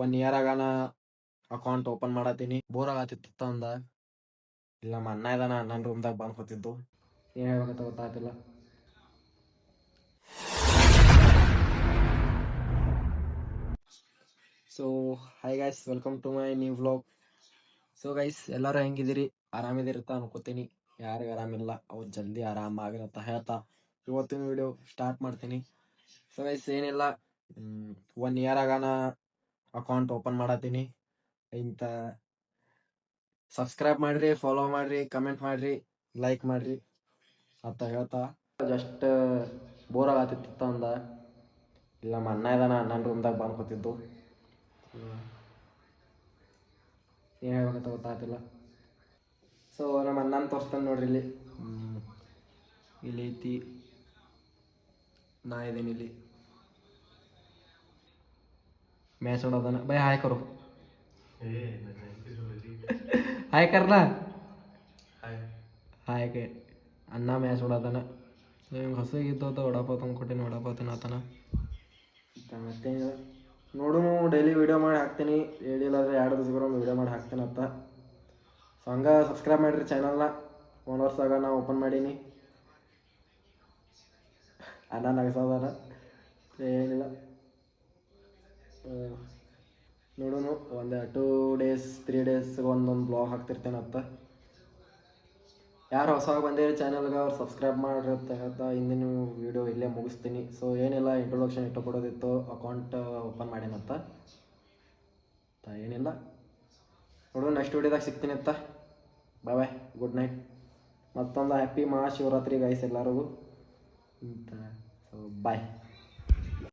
1 year ಆಗಾನ account open ಮಾಡತ್ತೀನಿ. Bore ಆಗತ್ತಿತ್ತು ಅಂದ. ಇಲ್ಲ ನಮ್ಮ ಅಣ್ಣ ಇದಾನ, ನನ್ನ ರೂಮ್ದಾಗ ಬಂದು ಕೂತಿದ್ದು. ಏನು ಹೇಳ್ಬೇಕಂತ ಗೊತ್ತಾಗ್ತಿಲ್ಲ. So hi guys, welcome to my new vlog. So guys, ಎಲ್ಲರೂ ಹೆಂಗಿದ್ದೀರಿ? ಆರಾಮಿದಿರುತ್ತಾ ಅನ್ಕೋತೀನಿ. ಯಾರಿಗೆ ಆರಾಮಿಲ್ಲ ಅವ್ರು ಜಲ್ದಿ ಆರಾಮಾಗಿರತ್ತ ಹೇಳ್ತಾ ಇವತ್ತಿನ ವಿಡಿಯೋ ಸ್ಟಾರ್ಟ್ ಮಾಡ್ತೀನಿ. ಸೊ ಗೈಸ್, ಏನಿಲ್ಲ, 1 ಇಯರ್ ಆಗಾನ ಅಕೌಂಟ್ ಓಪನ್ ಮಾಡತ್ತೀನಿ. ಇಂಥ ಸಬ್ಸ್ಕ್ರೈಬ್ ಮಾಡಿರಿ, ಫಾಲೋ ಮಾಡಿರಿ, ಕಮೆಂಟ್ ಮಾಡಿರಿ, ಲೈಕ್ ಮಾಡಿರಿ ಅಂತ ಹೇಳ್ತಾ ಜಸ್ಟ್ ಬೋರ್ ಆಗತ್ತಿತ್ತು ಅಂದ. ಇಲ್ಲ ನಮ್ಮ ಅಣ್ಣ ಇದಾನ, ನನ್ನ ರೂಮ್ದಾಗ ಬಂದು ಕೂತಿದ್ದು. ಏನು ಹೇಳ್ಬೇಕಂತ ಗೊತ್ತಾಗ್ತಿಲ್ಲ. ಸೊ ನಮ್ಮ ಅಣ್ಣನ ತೋರಿಸ್ತಾನೆ ನೋಡ್ರಿ. ಇಲ್ಲಿ ಐತಿ, ನಾ ಇದ್ದೀನಿ ಇಲ್ಲಿ. मैच उड़ा ना भाई. हाय करो, हाय करना, हाय के ಅಣ್ಣ ಮ್ಯಾಚ್ ಹೊಡೋದನ. ಹಿಂಗೆ ಹೊಸಗಿದ್ದು ಹೊಡಪಾವ್ ತಂದ್ಕೊಟ್ಟಿನಿ, ಹೊಡಪಾವ್ ತಿನ್ನತ್ತಾನ. ಮತ್ತೆ ನೋಡು, ಡೈಲಿ ವೀಡಿಯೋ ಮಾಡಿ ಹಾಕ್ತೀನಿ. ಹೇಳಿಲ್ಲಾದ್ರೆ 2 ದಿವಸಗೊಮ್ಮೆ ವೀಡಿಯೋ ಮಾಡಿ ಹಾಕ್ತೀನಿ ಅಂತ. ಸೊ ಹಂಗೆ ಸಬ್ಸ್ಕ್ರೈಬ್ ಮಾಡಿರಿ ಚಾನಲ್ನ. 1 ವರ್ಷ ಆಗ ನಾ ಓಪನ್ ಮಾಡೀನಿ. ಅಣ್ಣ ನಗಸೋದಾರ, ಏನಿಲ್ಲ. ನೋಡೋನು ಒಂದು 2 days 3 days ಒಂದೊಂದು ಬ್ಲಾಗ್ ಹಾಕ್ತಿರ್ತೇನಂತ. ಯಾರು ಹೊಸವಾಗಿ ಬಂದಿರಿ ಚಾನಲ್ಗೆ ಅವ್ರು ಸಬ್ಸ್ಕ್ರೈಬ್ ಮಾಡಿರುತ್ತೆ ಅಂತ ಹಿಂದಿನ ವೀಡಿಯೋ ಇಲ್ಲೇ ಮುಗಿಸ್ತೀನಿ. ಸೊ ಏನಿಲ್ಲ, ಇಂಟ್ರೊಡಕ್ಷನ್ ಇಟ್ಟುಕೊಡೋದಿತ್ತು, ಅಕೌಂಟ್ ಓಪನ್ ಮಾಡೀನಂತ. ಏನಿಲ್ಲ, ನೋಡು ನೆಕ್ಸ್ಟ್ ವೀಡಿಯೋದಾಗ ಸಿಗ್ತೀನಿ ಅಂತ. Bye bye, good night. ಮತ್ತೊಂದು ಹ್ಯಾಪಿ ಮಹಾಶಿವರಾತ್ರಿ ಗೈಸ್ ಎಲ್ಲರಿಗೂ ಅಂತ. ಸೊ ಬಾಯ್.